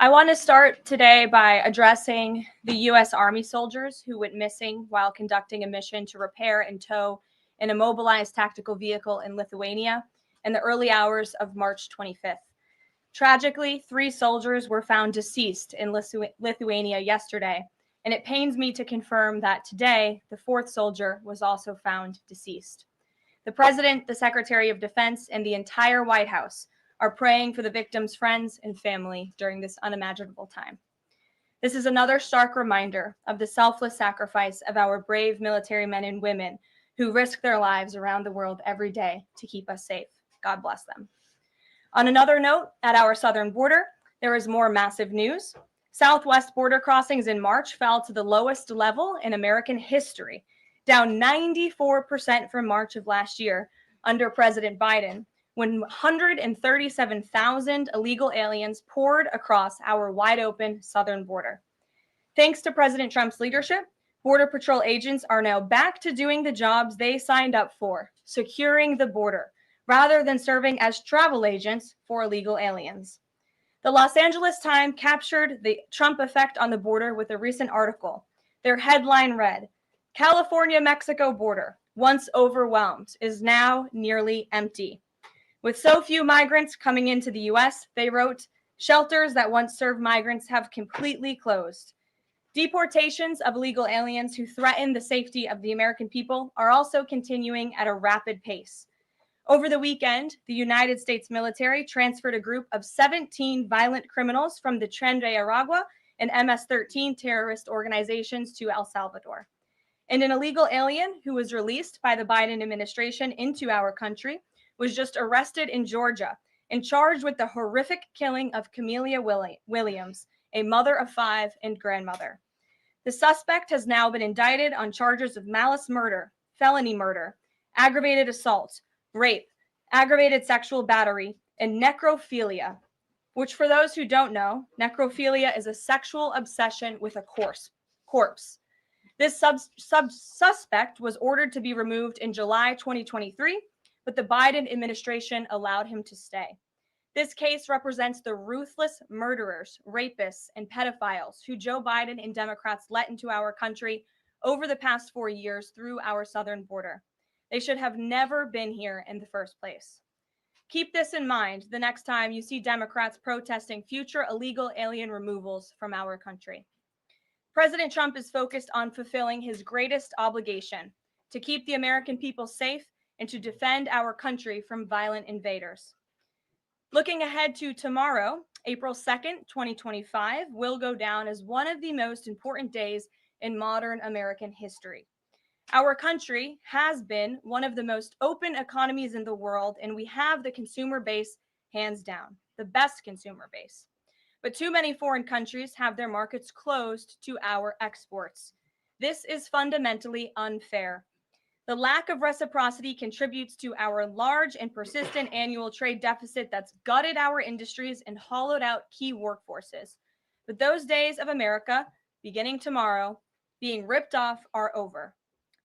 I want to start today by addressing the U.S. Army soldiers who went missing while conducting a mission to repair and tow an immobilized tactical vehicle in Lithuania in the early hours of March 25th. Tragically, 3 soldiers were found deceased in Lithuania yesterday, and it pains me to confirm that today the 4th soldier was also found deceased. The President, the Secretary of Defense, and the entire White House are praying for the victims' friends and family during this unimaginable time. This is another stark reminder of the selfless sacrifice of our brave military men and women who risk their lives around the world every day to keep us safe. God bless them. On another note, at our southern border, there is more massive news. Southwest border crossings in March fell to the lowest level in American history, down 94% from March of last year under President Biden, when 137,000 illegal aliens poured across our wide open southern border. Thanks to President Trump's leadership, Border Patrol agents are now back to doing the jobs they signed up for, securing the border, rather than serving as travel agents for illegal aliens. The Los Angeles Times captured the Trump effect on the border with a recent article. Their headline read, "California-Mexico border, once overwhelmed, is now nearly empty." With so few migrants coming into the U.S., they wrote, "Shelters that once served migrants have completely closed." Deportations of illegal aliens who threaten the safety of the American people are also continuing at a rapid pace. Over the weekend, the United States military transferred a group of 17 violent criminals from the Tren de Aragua and MS-13 terrorist organizations to El Salvador. And an illegal alien who was released by the Biden administration into our country was just arrested in Georgia and charged with the horrific killing of Camelia Williams, a mother of 5 and grandmother. The suspect has now been indicted on charges of malice murder, felony murder, aggravated assault, rape, aggravated sexual battery, and necrophilia, which, for those who don't know, necrophilia is a sexual obsession with a corpse. This suspect was ordered to be removed in July 2023, but the Biden administration allowed him to stay. This case represents the ruthless murderers, rapists, and pedophiles who Joe Biden and Democrats let into our country over the past 4 years through our southern border. They should have never been here in the first place. Keep this in mind the next time you see Democrats protesting future illegal alien removals from our country. President Trump is focused on fulfilling his greatest obligation, to keep the American people safe and to defend our country from violent invaders. Looking ahead to tomorrow, April 2nd, 2025, will go down as one of the most important days in modern American history. Our country has been one of the most open economies in the world, and we have the consumer base hands down, the best consumer base. But too many foreign countries have their markets closed to our exports. This is fundamentally unfair. The lack of reciprocity contributes to our large and persistent annual trade deficit that's gutted our industries and hollowed out key workforces. But those days of America, beginning tomorrow, being ripped off are over.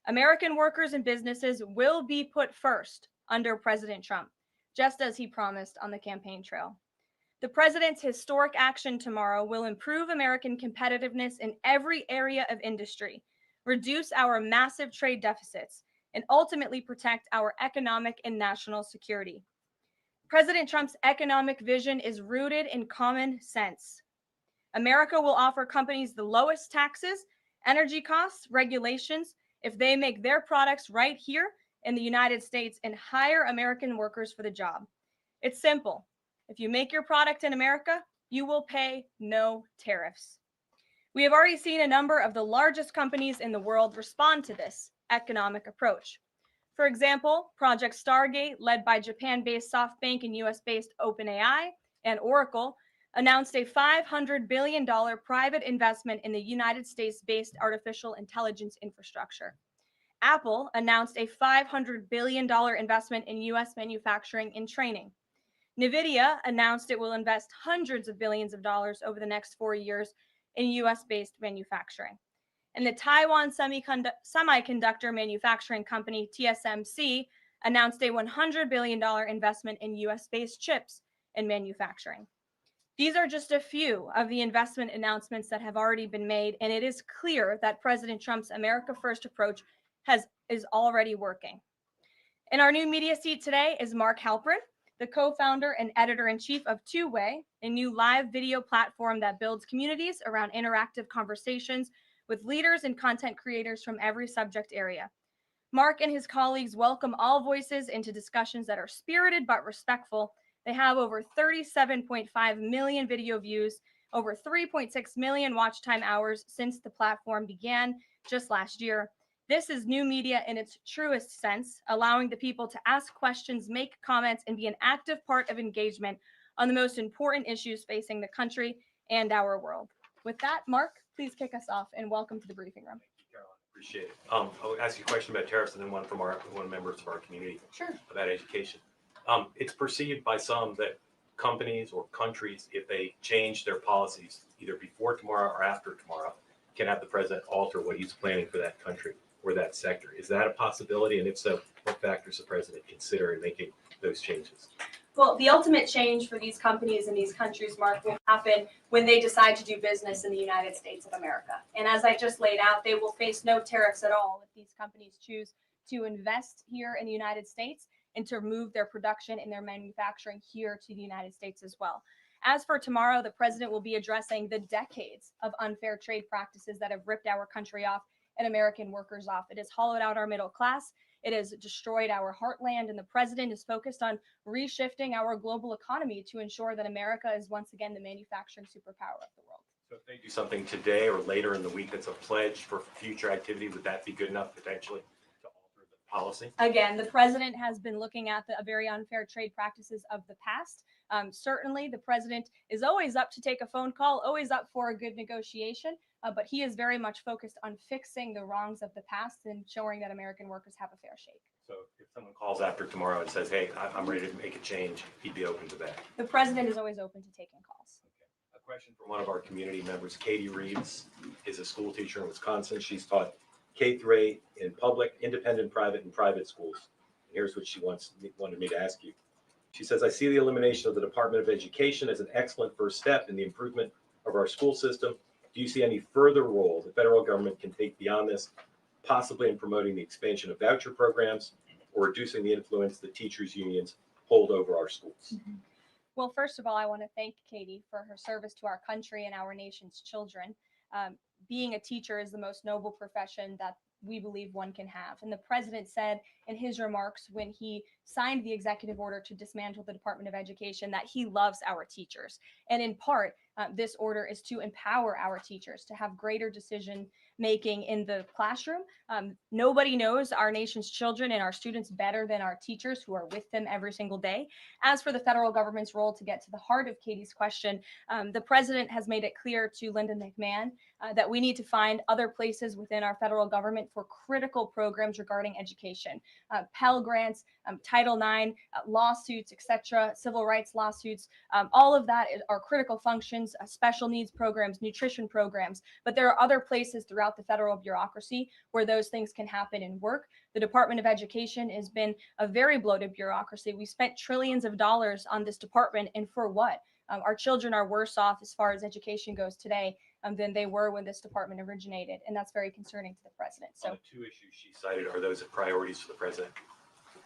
American workers and businesses will be put first under President Trump, just as he promised on the campaign trail. The president's historic action tomorrow will improve American competitiveness in every area of industry, reduce our massive trade deficits, and ultimately protect our economic and national security. President Trump's economic vision is rooted in common sense. America will offer companies the lowest taxes, energy costs, regulations, if they make their products right here in the United States and hire American workers for the job. It's simple. If you make your product in America, you will pay no tariffs. We have already seen a number of the largest companies in the world respond to this economic approach. For example, Project Stargate, led by Japan-based SoftBank and US-based OpenAI, and Oracle, announced a $500 billion private investment in the United States-based artificial intelligence infrastructure. Apple announced a $500 billion investment in US manufacturing and training. NVIDIA announced it will invest hundreds of billions of dollars over the next 4 years in US-based manufacturing. And the Taiwan semiconductor manufacturing company TSMC announced a $100 billion investment in US-based chips and manufacturing. These are just a few of the investment announcements that have already been made, and it is clear that President Trump's America First approach is already working. In our new media seat today is Mark Halperin, the co-founder and editor-in-chief of Two Way, a new live video platform that builds communities around interactive conversations with leaders and content creators from every subject area. Mark and his colleagues welcome all voices into discussions that are spirited but respectful. They have over 37.5 million video views, over 3.6 million watch time hours since the platform began just last year. This is new media in its truest sense, allowing the people to ask questions, make comments, and be an active part of engagement on the most important issues facing the country and our world. With that, Mark, please kick us off and welcome to the briefing room. Appreciate it. I'll ask you a question about tariffs and then one from one members of our community. Sure. About education. It's perceived by some that companies or countries, if they change their policies either before tomorrow or after tomorrow, can have the president alter what he's planning for that country or that sector. Is that a possibility? And if so, what factors the president consider in making those changes? Well, the ultimate change for these companies and these countries, Mark, will happen when they decide to do business in the United States of America. And as I just laid out, they will face no tariffs at all if these companies choose to invest here in the United States and to move their production and their manufacturing here to the United States as well. As for tomorrow, the president will be addressing the decades of unfair trade practices that have ripped our country off and American workers off. It has hollowed out our middle class. It has destroyed our heartland, and the president is focused on reshifting our global economy to ensure that America is once again the manufacturing superpower of the world. So if they do something today or later in the week that's a pledge for future activity, would that be good enough potentially to alter the policy? Again, the president has been looking at the very unfair trade practices of the past. Certainly, the president is always up to take a phone call, always up for a good negotiation. But he is very much focused on fixing the wrongs of the past and ensuring that American workers have a fair shake. So if someone calls after tomorrow and says, hey, I'm ready to make a change, he'd be open to that? The president is always open to taking calls. Okay. A question from one of our community members. Katie Reeves is a school teacher in Wisconsin. She's taught K-8 in public, independent, private, and private schools. And here's what she wanted me to ask you. She says, I see the elimination of the Department of Education as an excellent first step in the improvement of our school system. Do you see any further role the federal government can take beyond this, possibly in promoting the expansion of voucher programs or reducing the influence the teachers' unions hold over our schools? Mm-hmm. Well, first of all, I want to thank Katie for her service to our country and our nation's children. Being a teacher is the most noble profession that we believe one can have. And the president said in his remarks when he signed the executive order to dismantle the Department of Education that he loves our teachers. And in part, this order is to empower our teachers to have greater decision making in the classroom. Nobody knows our nation's children and our students better than our teachers who are with them every single day. As for the federal government's role, to get to the heart of Katie's question, the president has made it clear to Linda McMahon that we need to find other places within our federal government for critical programs regarding education. Pell Grants, Title IX, lawsuits, etc., civil rights lawsuits, all of that are critical functions, special needs programs, nutrition programs, but there are other places throughout the federal bureaucracy where those things can happen and work. The Department of Education has been a very bloated bureaucracy. We spent trillions of dollars on this department, and for what? Our children are worse off as far as education goes today than they were when this department originated, and that's very concerning to the president. So the two issues she cited are those priorities for the president: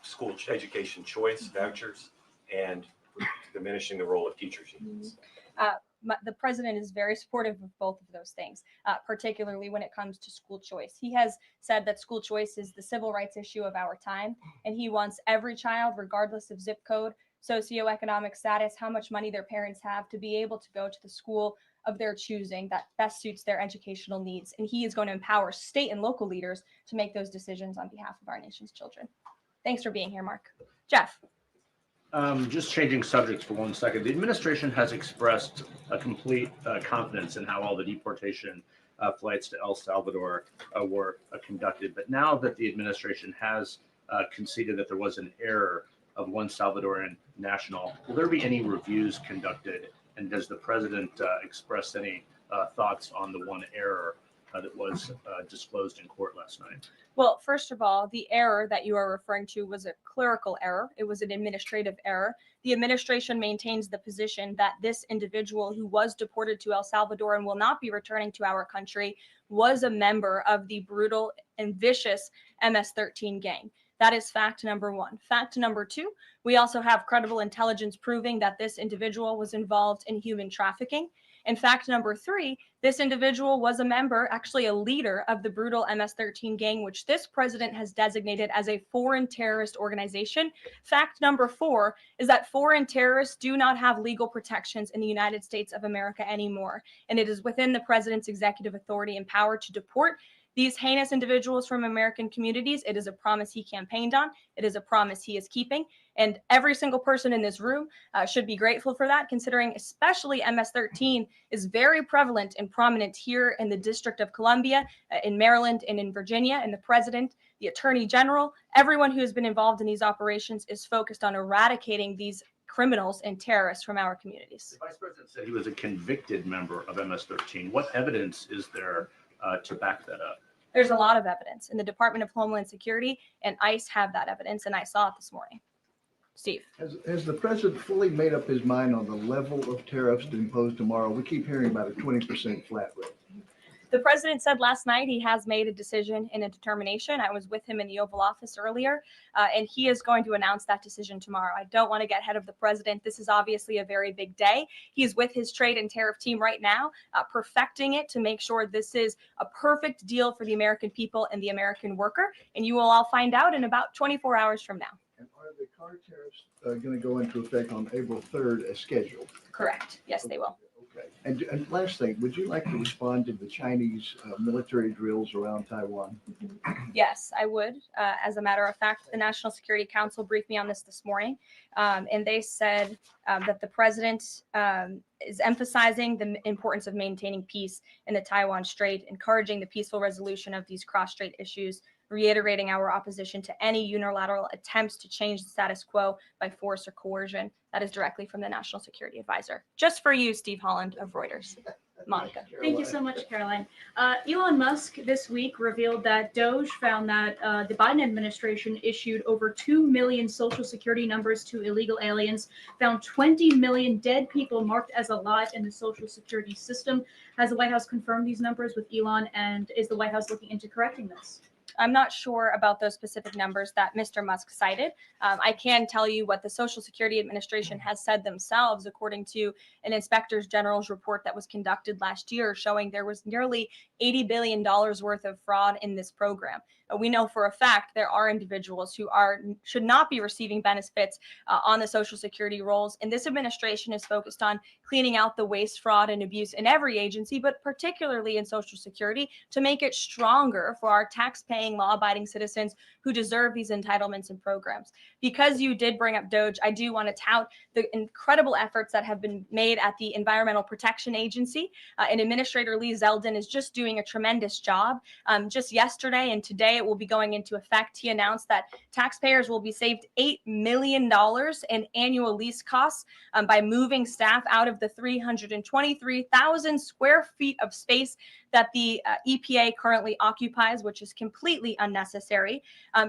school education choice, vouchers, and diminishing the role of teachers unions. The president is very supportive of both of those things, particularly when it comes to school choice. He has said that school choice is the civil rights issue of our time, and he wants every child, regardless of zip code, socioeconomic status, how much money their parents have, to be able to go to the school of their choosing that best suits their educational needs. And he is going to empower state and local leaders to make those decisions on behalf of our nation's children. Thanks for being here, Mark. Jeff. Just changing subjects for 1 second. The administration has expressed a complete confidence in how all the deportation flights to El Salvador were conducted. But now that the administration has conceded that there was an error of one Salvadoran national, will there be any reviews conducted? And does the president express any thoughts on the one error that was disclosed in court last night? Well, first of all, the error that you are referring to was a clerical error. It was an administrative error. The administration maintains the position that this individual who was deported to El Salvador and will not be returning to our country was a member of the brutal and vicious MS-13 gang. That is fact number one. Fact number two, we also have credible intelligence proving that this individual was involved in human trafficking. And fact number three, this individual was a member, actually a leader of the brutal MS-13 gang, which this president has designated as a foreign terrorist organization. Fact number four is that foreign terrorists do not have legal protections in the United States of America anymore. And it is within the president's executive authority and power to deport these heinous individuals from American communities. It is a promise he campaigned on. It is a promise he is keeping. And every single person in this room should be grateful for that, considering especially MS-13 is very prevalent and prominent here in the District of Columbia, in Maryland, and in Virginia. And the president, the attorney general, everyone who has been involved in these operations is focused on eradicating these criminals and terrorists from our communities. The vice president said he was a convicted member of MS-13. What evidence is there to back that up? There's a lot of evidence, and the Department of Homeland Security and ICE have that evidence, and I saw it this morning. Steve. Has the president fully made up his mind on the level of tariffs to impose tomorrow? We keep hearing about a 20% flat rate. The president said last night he has made a decision and a determination. I was with him in the Oval Office earlier, and he is going to announce that decision tomorrow. I don't want to get ahead of the president. This is obviously a very big day. He's with his trade and tariff team right now, perfecting it to make sure this is a perfect deal for the American people and the American worker. And you will all find out in about 24 hours from now. And are the car tariffs going to go into effect on April 3rd as scheduled? Correct. Yes, they will. Okay. And last thing, would you like to respond to the Chinese military drills around Taiwan? Yes, I would. As a matter of fact, the National Security Council briefed me on this morning, and they said that the president is emphasizing the importance of maintaining peace in the Taiwan Strait, encouraging the peaceful resolution of these cross-strait issues, reiterating our opposition to any unilateral attempts to change the status quo by force or coercion. That is directly from the National Security Advisor. Just for you, Steve Holland of Reuters. Monica. Thank you so much, Caroline. Elon Musk this week revealed that Doge found that the Biden administration issued over 2 million social security numbers to illegal aliens, found 20 million dead people marked as alive in the social security system. Has the White House confirmed these numbers with Elon, and is the White House looking into correcting this? I'm not sure about those specific numbers that Mr. Musk cited. I can tell you what the Social Security Administration has said themselves, according to an Inspector General's report that was conducted last year, showing there was nearly $80 billion worth of fraud in this program. We know for a fact there are individuals who should not be receiving benefits on the Social Security rolls, and this administration is focused on cleaning out the waste, fraud, and abuse in every agency, but particularly in Social Security, to make it stronger for our tax-paying, law-abiding citizens who deserve these entitlements and programs. Because you did bring up Doge, I do want to tout the incredible efforts that have been made at the Environmental Protection Agency, and Administrator Lee Zeldin is just doing a tremendous job. Just yesterday and today, it will be going into effect. He announced that taxpayers will be saved $8 million in annual lease costs by moving staff out of the 323,000 square feet of space that the EPA currently occupies, which is completely unnecessary.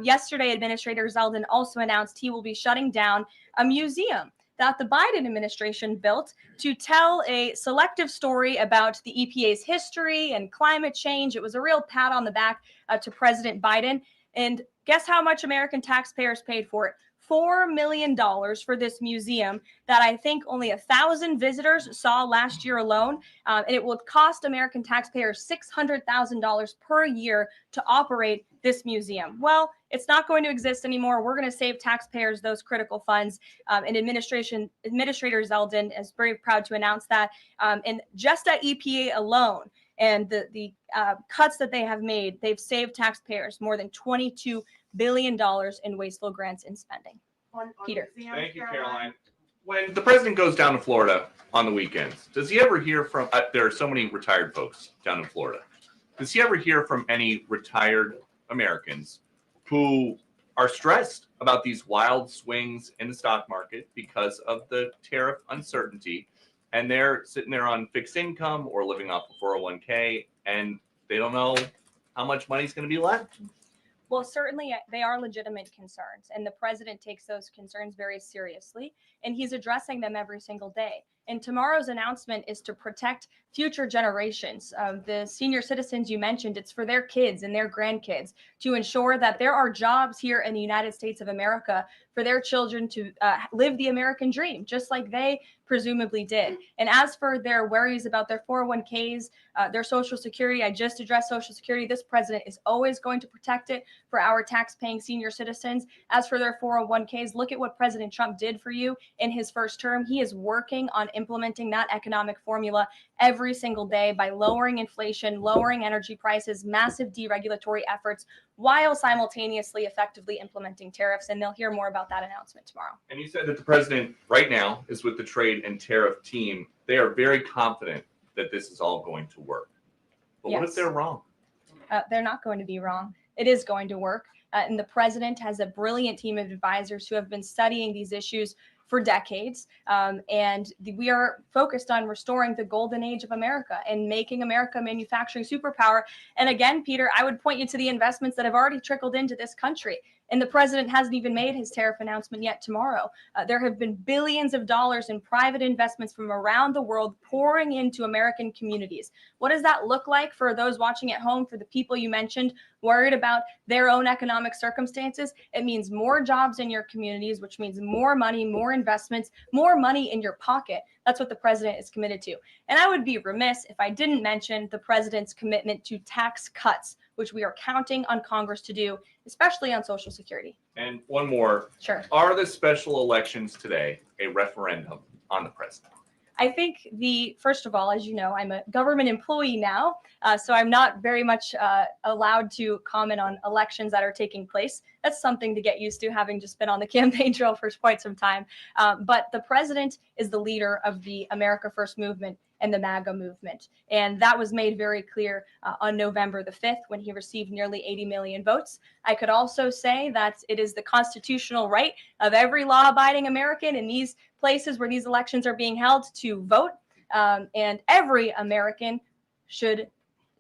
Yesterday, Administrator Zeldin also announced he will be shutting down a museum that the Biden administration built to tell a selective story about the EPA's history and climate change. It was a real pat on the back to President Biden. And guess how much American taxpayers paid for it? $4 million for this museum that I think only 1,000 visitors saw last year alone. And it will cost American taxpayers $600,000 per year to operate this museum. Well, it's not going to exist anymore. We're going to save taxpayers those critical funds. And Administrator Zeldin is very proud to announce that. And just at EPA alone, and the cuts that they have made, they've saved taxpayers more than $22 billion in wasteful grants and spending. Peter. Thank you, Caroline. When the president goes down to Florida on the weekends, does he ever hear from, there are so many retired folks down in Florida, does he ever hear from any retired Americans who are stressed about these wild swings in the stock market because of the tariff uncertainty, and they're sitting there on fixed income or living off a 401k, and They don't know how much money's going to be left. Well, certainly they are legitimate concerns, and the president takes those concerns very seriously, and he's addressing them every single day. And tomorrow's announcement is to protect future generations of the senior citizens you mentioned. It's for their kids and their grandkids to ensure that there are jobs here in the United States of America for their children to live the American dream, just like they presumably did. And as for their worries about their 401ks, their Social Security, I just addressed Social Security. This president is always going to protect it for our tax-paying senior citizens. As for their 401ks, look at what President Trump did for you in his first term. He is working on implementing that economic formula every single day by lowering inflation, lowering energy prices, massive deregulatory efforts, while simultaneously effectively implementing tariffs. And they'll hear more about that announcement tomorrow. And you said that the president right now is with the trade and tariff team. They are very confident that this is all going to work. But what if Yes. they're wrong? They're not going to be wrong. It is going to work. And the president has a brilliant team of advisors who have been studying these issues for decades. And we are focused on restoring the golden age of America and making America a manufacturing superpower. And again, Peter, I would point you to the investments that have already trickled into this country. And the president hasn't even made his tariff announcement yet tomorrow. There have been billions of dollars in private investments from around the world pouring into American communities. What does that look like for those watching at home, for the people you mentioned, worried about their own economic circumstances? It means more jobs in your communities, which means more money, more investments, more money in your pocket. That's what the president is committed to. And I would be remiss if I didn't mention the president's commitment to tax cuts, which we are counting on Congress to do, especially on Social Security. And one more. Sure. Are the special elections today a referendum on the president? I think first of all, as you know, I'm a government employee now, so I'm not very much allowed to comment on elections that are taking place. That's something to get used to, having just been on the campaign trail for quite some time. But the president is the leader of the America First movement and the MAGA movement. And that was made very clear on November the 5th when he received nearly 80 million votes. I could also say that it is the constitutional right of every law-abiding American in these places where these elections are being held to vote. And every American should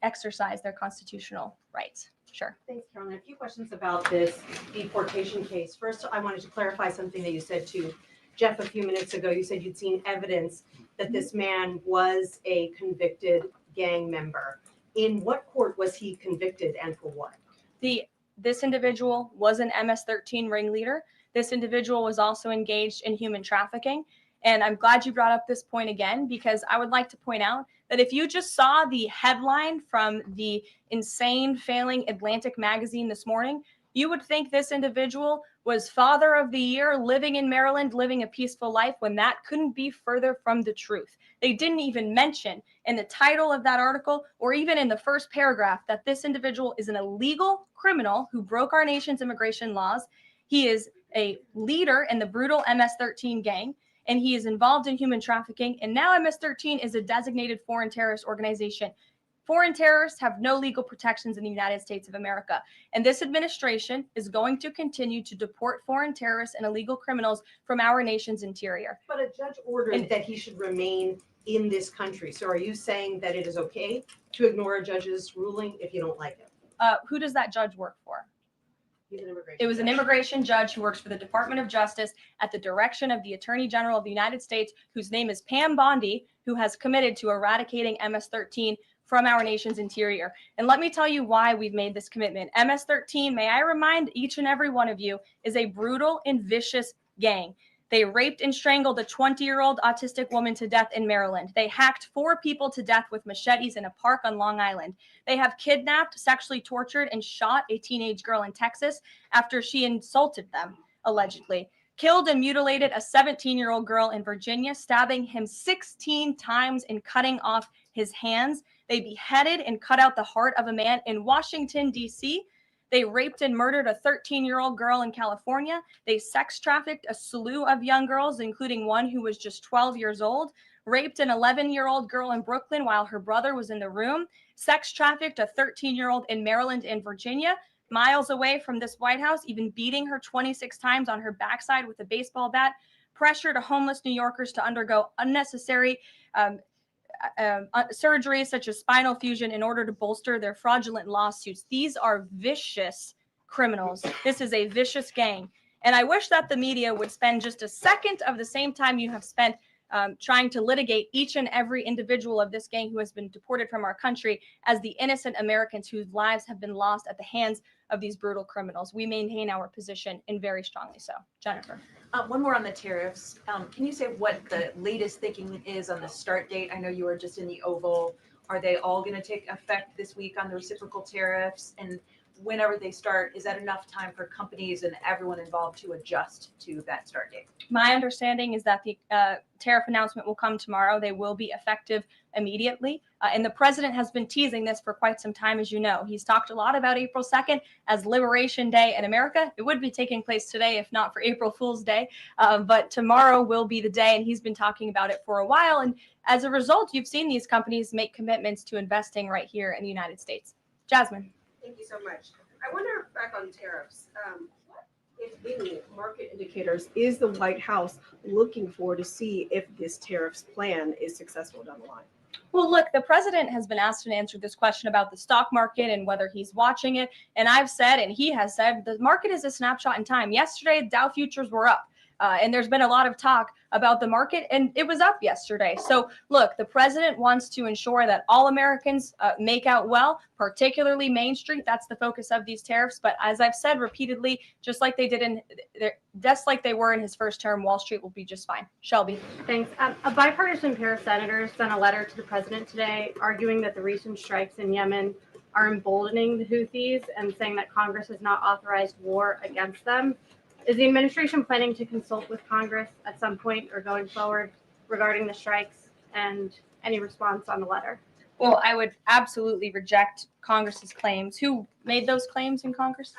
exercise their constitutional rights. Sure. Thanks, Carolyn. A few questions about this deportation case. First, I wanted to clarify something that you said to Jeff a few minutes ago. You said you'd seen evidence that this man was a convicted gang member. In what court was he convicted and for what? This individual was an MS-13 ringleader. This individual was also engaged in human trafficking. And I'm glad you brought up this point again, because I would like to point out that if you just saw the headline from the insane failing Atlantic magazine this morning, you would think this individual was Father of the Year, living in Maryland, living a peaceful life, when that couldn't be further from the truth. They didn't even mention in the title of that article, or even in the first paragraph, that this individual is an illegal criminal who broke our nation's immigration laws. He is a leader in the brutal MS-13 gang, and he is involved in human trafficking. And now MS-13 is a designated foreign terrorist organization. Foreign terrorists have no legal protections in the United States of America. And this administration is going to continue to deport foreign terrorists and illegal criminals from our nation's interior. But a judge ordered that he should remain in this country. So are you saying that it is okay to ignore a judge's ruling if you don't like it? Who does that judge work for? He's an immigration It was an judge. immigration judge who works for the Department of Justice at the direction of the Attorney General of the United States, whose name is Pam Bondi, who has committed to eradicating MS-13 from our nation's interior. And let me tell you why we've made this commitment. MS-13, may I remind each and every one of you, is a brutal and vicious gang. They raped and strangled a 20-year-old autistic woman to death in Maryland. They hacked 4 people to death with machetes in a park on Long Island. They have kidnapped, sexually tortured, and shot a teenage girl in Texas after she insulted them, allegedly. Killed and mutilated a 17-year-old girl in Virginia, stabbing him 16 times and cutting off his hands. They beheaded and cut out the heart of a man in Washington, D.C. They raped and murdered a 13-year-old girl in California. They sex trafficked a slew of young girls, including one who was just 12 years old. Raped an 11-year-old girl in Brooklyn while her brother was in the room. Sex trafficked a 13-year-old in Maryland and Virginia, miles away from this White House, even beating her 26 times on her backside with a baseball bat. Pressured homeless New Yorkers to undergo unnecessary surgeries such as spinal fusion in order to bolster their fraudulent lawsuits. These are vicious criminals. This is a vicious gang. And I wish that the media would spend just a second of the same time you have spent trying to litigate each and every individual of this gang who has been deported from our country as the innocent Americans whose lives have been lost at the hands of these brutal criminals. We maintain our position, and very strongly so. Jennifer. One more on the tariffs. Can you say what the latest thinking is on the start date? I know you were just in the Oval. Are they all going to take effect this week on the reciprocal tariffs? And whenever they start, is that enough time for companies and everyone involved to adjust to that start date? My understanding is that the tariff announcement will come tomorrow. They will be effective immediately. And the president has been teasing this for quite some time, as you know. He's talked a lot about April 2nd as Liberation Day in America. It would be taking place today if not for April Fool's Day. But tomorrow will be the day, and he's been talking about it for a while. And as a result, you've seen these companies make commitments to investing right here in the United States. Jasmine. Thank you so much. I wonder, back on tariffs, if any market indicators is the White House looking for to see if this tariffs plan is successful down the line? Well, look, the president has been asked and answered this question about the stock market and whether he's watching it. And I've said, and he has said, the market is a snapshot in time. Yesterday, Dow futures were up. And there's been a lot of talk about the market, and it was up yesterday. So look, the president wants to ensure that all Americans make out well, particularly Main Street. That's the focus of these tariffs. But as I've said repeatedly, just like they were in his first term, Wall Street will be just fine. Shelby. Thanks. A bipartisan pair of senators sent a letter to the president today arguing that the recent strikes in Yemen are emboldening the Houthis and saying that Congress has not authorized war against them. Is the administration planning to consult with Congress at some point or going forward regarding the strikes, and any response on the letter? Well, I would absolutely reject Congress's claims. Who made those claims in Congress?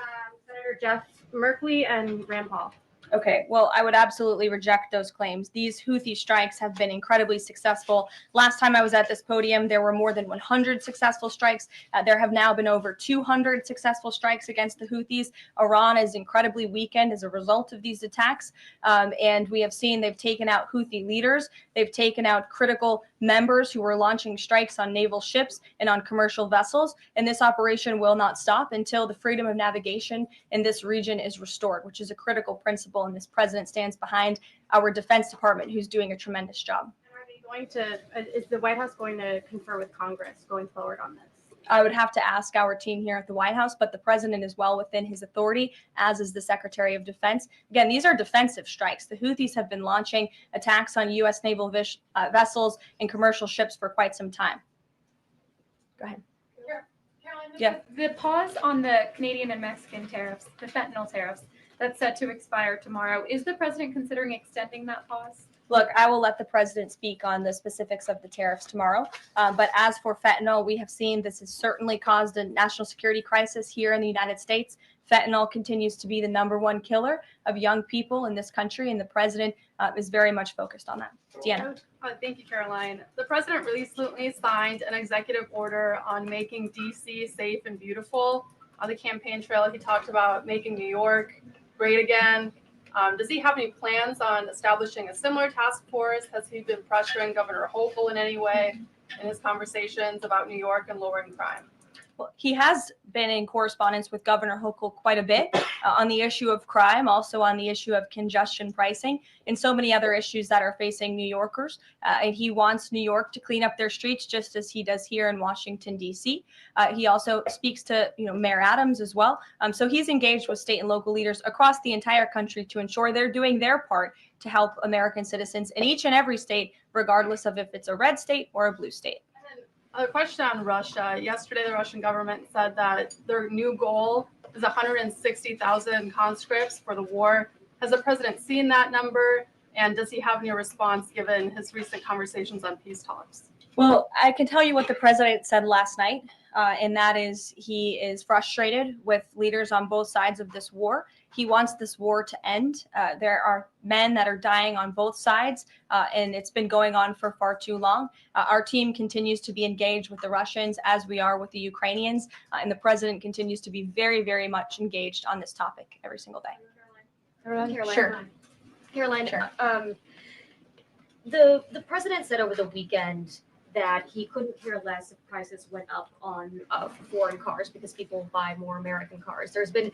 Senator Jeff Merkley and Rand Paul. Okay, well, I would absolutely reject those claims. These Houthi strikes have been incredibly successful. Last time I was at this podium, there were more than 100 successful strikes. There have now been over 200 successful strikes against the Houthis. Iran is incredibly weakened as a result of these attacks. And we have seen they've taken out Houthi leaders. They've taken out critical members who were launching strikes on naval ships and on commercial vessels. And this operation will not stop until the freedom of navigation in this region is restored, which is a critical principle. And this president stands behind our Defense Department, who's doing a tremendous job. Are they going to, is the White House going to confer with Congress going forward on this? I would have to ask our team here at the White House, but the president is well within his authority, as is the Secretary of Defense. Again, these are defensive strikes. The Houthis have been launching attacks on U.S. naval vessels and commercial ships for quite some time. Go ahead. Caroline, Yeah. The pause on the Canadian and Mexican tariffs, the fentanyl tariffs, that's set to expire tomorrow. Is the president considering extending that pause? Look, I will let the president speak on the specifics of the tariffs tomorrow. But as for fentanyl, we have seen this has certainly caused a national security crisis here in the United States. Fentanyl continues to be the #1 killer of young people in this country, and the president is very much focused on that. Deanna. Thank you, Caroline. The president recently signed an executive order on making D.C. safe and beautiful. On the campaign trail, he talked about making New York great again. Does he have any plans on establishing a similar task force? Has he been pressuring Governor Hochul in any way in his conversations about New York and lowering crime? Well, he has been in correspondence with Governor Hochul quite a bit on the issue of crime, also on the issue of congestion pricing, and so many other issues that are facing New Yorkers. And he wants New York to clean up their streets just as he does here in Washington, D.C. He also speaks to Mayor Adams as well. So he's engaged with state and local leaders across the entire country to ensure they're doing their part to help American citizens in each and every state, regardless of if it's a red state or a blue state. A question on Russia. Yesterday, the Russian government said that their new goal is 160,000 conscripts for the war. Has the president seen that number? And does he have any response given his recent conversations on peace talks? Well, I can tell you what the president said last night, and that is he is frustrated with leaders on both sides of this war. He wants this war to end. There are men that are dying on both sides, and it's been going on for far too long. Our team continues to be engaged with the Russians as we are with the Ukrainians, and the president continues to be very, very much engaged on this topic every single day. Caroline. Sure. Caroline, Sure. the president said over the weekend that he couldn't care less if prices went up on foreign cars because people buy more American cars. There's been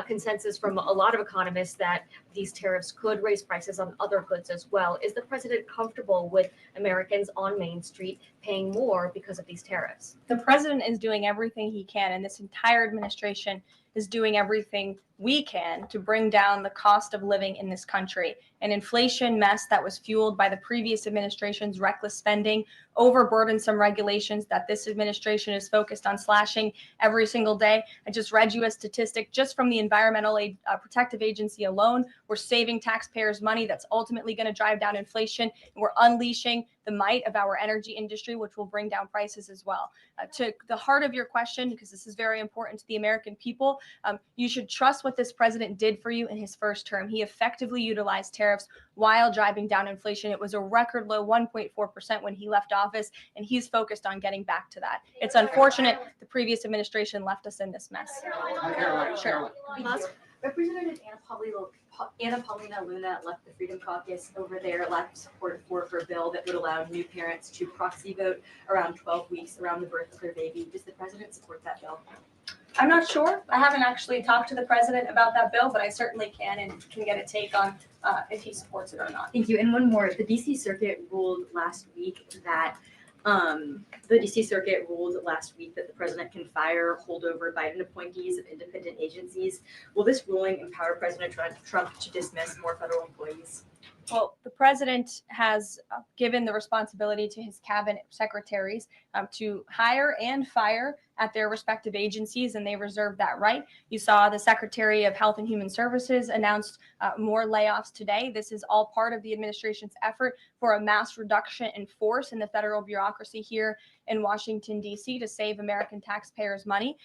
consensus from a lot of economists that these tariffs could raise prices on other goods as well. Is the president comfortable with Americans on Main Street paying more because of these tariffs? The president is doing everything he can, and this entire administration is doing everything we can to bring down the cost of living in this country. An inflation mess that was fueled by the previous administration's reckless spending, overburdensome regulations that this administration is focused on slashing every single day. I just read you a statistic just from the Environmental Protective Agency alone. We're saving taxpayers money that's ultimately going to drive down inflation. And we're unleashing the might of our energy industry, which will bring down prices as well. To the heart of your question, because this is very important to the American people, you should trust what this president did for you in his first term. He effectively utilized tariffs while driving down inflation. It was a record low 1.4% when he left office, and he's focused on getting back to that. It's unfortunate the previous administration left us in this mess. Sure. Representative Anna Paulina Luna left the Freedom Caucus over there, left support for a bill that would allow new parents to proxy vote around 12 weeks around the birth of their baby. Does the president support that bill? I'm not sure. I haven't actually talked to the president about that bill, but I certainly can and can get a take on if he supports it or not. Thank you. And one more, the DC Circuit ruled last week that the president can fire holdover Biden appointees of independent agencies. Will this ruling empower President Trump to dismiss more federal employees? Well, the president has given the responsibility to his cabinet secretaries to hire and fire at their respective agencies, and they reserve that right. You saw the Secretary of Health and Human Services announced more layoffs today. This is all part of the administration's effort for a mass reduction in force in the federal bureaucracy here in Washington, D.C. to save American taxpayers money.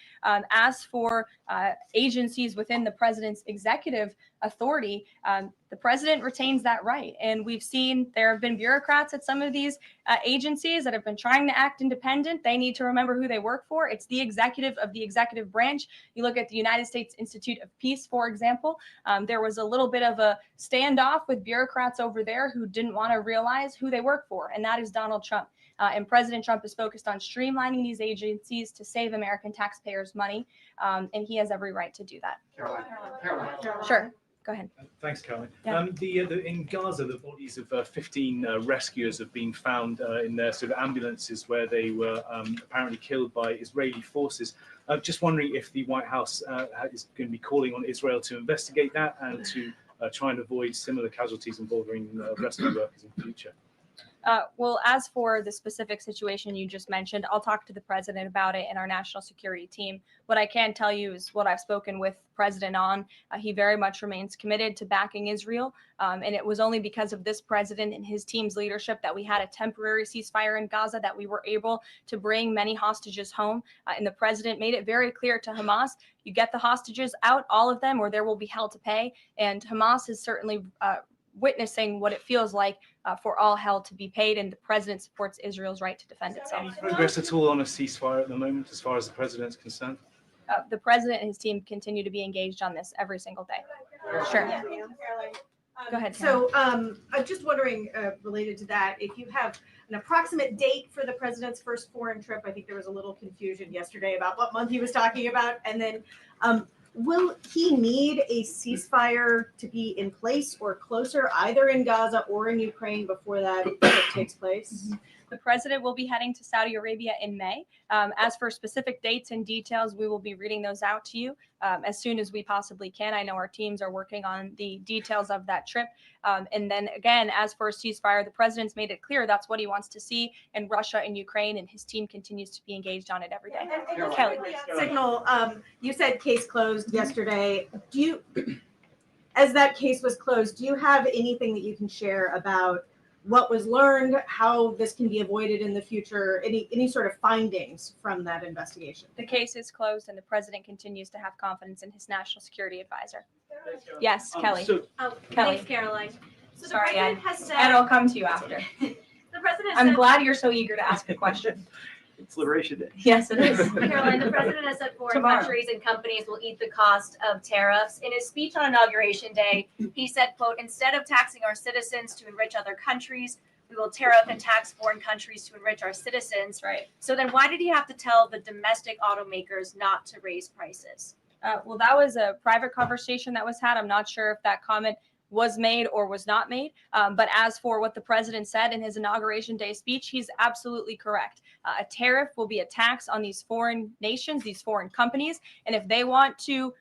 As for agencies within the president's executive authority, the president retains that right. And we've seen there have been bureaucrats at some of these agencies that have been trying to act independent. They need to remember who they work for. It's the executive of the executive branch. You look at the United States Institute of Peace, for example. There was a little bit of a standoff with bureaucrats over there who didn't want to realize who they work for, and that is Donald Trump. And President Trump is focused on streamlining these agencies to save American taxpayers money, and he has every right to do that. Caroline. Sure. Go ahead. Thanks, Caroline. Yeah. In Gaza, the bodies of 15 rescuers have been found in their sort of ambulances where they were apparently killed by Israeli forces. Just wondering if the White House is going to be calling on Israel to investigate that and to try and avoid similar casualties involving rescue workers in the future. Well, as for the specific situation you just mentioned, I'll talk to the president about it and our national security team. What I can tell you is what I've spoken with the president on. He very much remains committed to backing Israel. And it was only because of this president and his team's leadership that we had a temporary ceasefire in Gaza, that we were able to bring many hostages home. And the president made it very clear to Hamas, you get the hostages out, all of them, or there will be hell to pay. And Hamas is certainly witnessing what it feels like for all hell to be paid, and the president supports Israel's right to defend itself. Any progress at all on a ceasefire at the moment, as far as the president's concerned? The president and his team continue to be engaged on this every single day. Sure. Go ahead. So I'm just wondering, related to that, if you have an approximate date for the president's first foreign trip. I think there was a little confusion yesterday about what month he was talking about. And then will he need a ceasefire to be in place or closer, either in Gaza or in Ukraine, before that takes place? The president will be heading to Saudi Arabia in May. As for specific dates and details, we will be reading those out to you as soon as we possibly can. I know our teams are working on the details of that trip. And then again, as for a ceasefire, the president's made it clear that's what he wants to see in Russia and Ukraine, and his team continues to be engaged on it every day. Kelly. Signal, you said case closed yesterday. Do you, as that case was closed, do you have anything that you can share about what was learned, how this can be avoided in the future, any sort of findings from that investigation? The case is closed, and the president continues to have confidence in his national security advisor. Yes, Kelly. Kelly. Thanks, Caroline. So the Sorry, president Ed. has said, Ed, I'll come to you after. the president I'm said, glad you're so eager to ask a question. It's Liberation Day. Yes, it is. Caroline, the president has said foreign Tomorrow. countries and companies will eat the cost of tariffs. In his speech on Inauguration Day, he said, quote, instead of taxing our citizens to enrich other countries, we will tariff and tax foreign countries to enrich our citizens. Right. So then why did he have to tell the domestic automakers not to raise prices? Well, that was a private conversation that was had. I'm not sure if that comment was made or was not made. But as for what the president said in his inauguration day speech, he's absolutely correct. A tariff will be a tax on these foreign nations, these foreign companies. And if they want to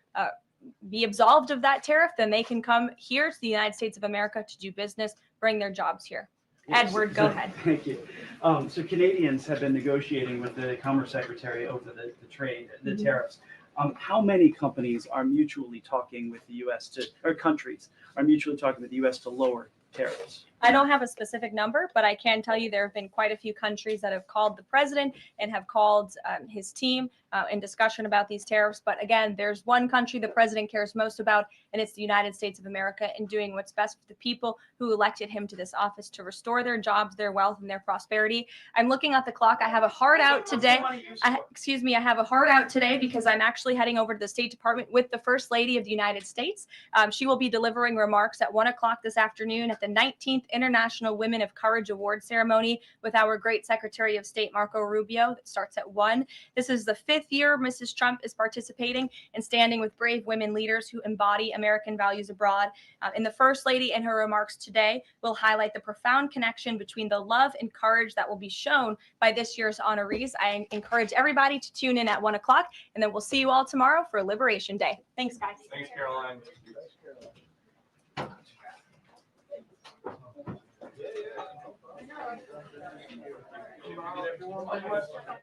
be absolved of that tariff, then they can come here to the United States of America to do business, bring their jobs here. Edward, go ahead. Thank you. So Canadians have been negotiating with the Commerce Secretary over the trade, the tariffs. How many companies are mutually talking with the U.S. or countries are mutually talking with the U.S. to lower tariffs? I don't have a specific number, but I can tell you there have been quite a few countries that have called the president and have called his team in discussion about these tariffs. But again, there's one country the president cares most about, and it's the United States of America, and doing what's best for the people who elected him to this office to restore their jobs, their wealth, and their prosperity. I'm looking at the clock. I have a hard out today. I have a hard out today because I'm actually heading over to the State Department with the First Lady of the United States. She will be delivering remarks at 1 o'clock this afternoon at the 19th International Women of Courage Award ceremony with our great Secretary of State, Marco Rubio. That starts at 1. This is the 5th year Mrs. Trump is participating and standing with brave women leaders who embody American values abroad. And the First Lady in her remarks today will highlight the profound connection between the love and courage that will be shown by this year's honorees. I encourage everybody to tune in at 1 o'clock, and then we'll see you all tomorrow for Liberation Day. Thanks, guys. Thanks, Caroline. Yeah.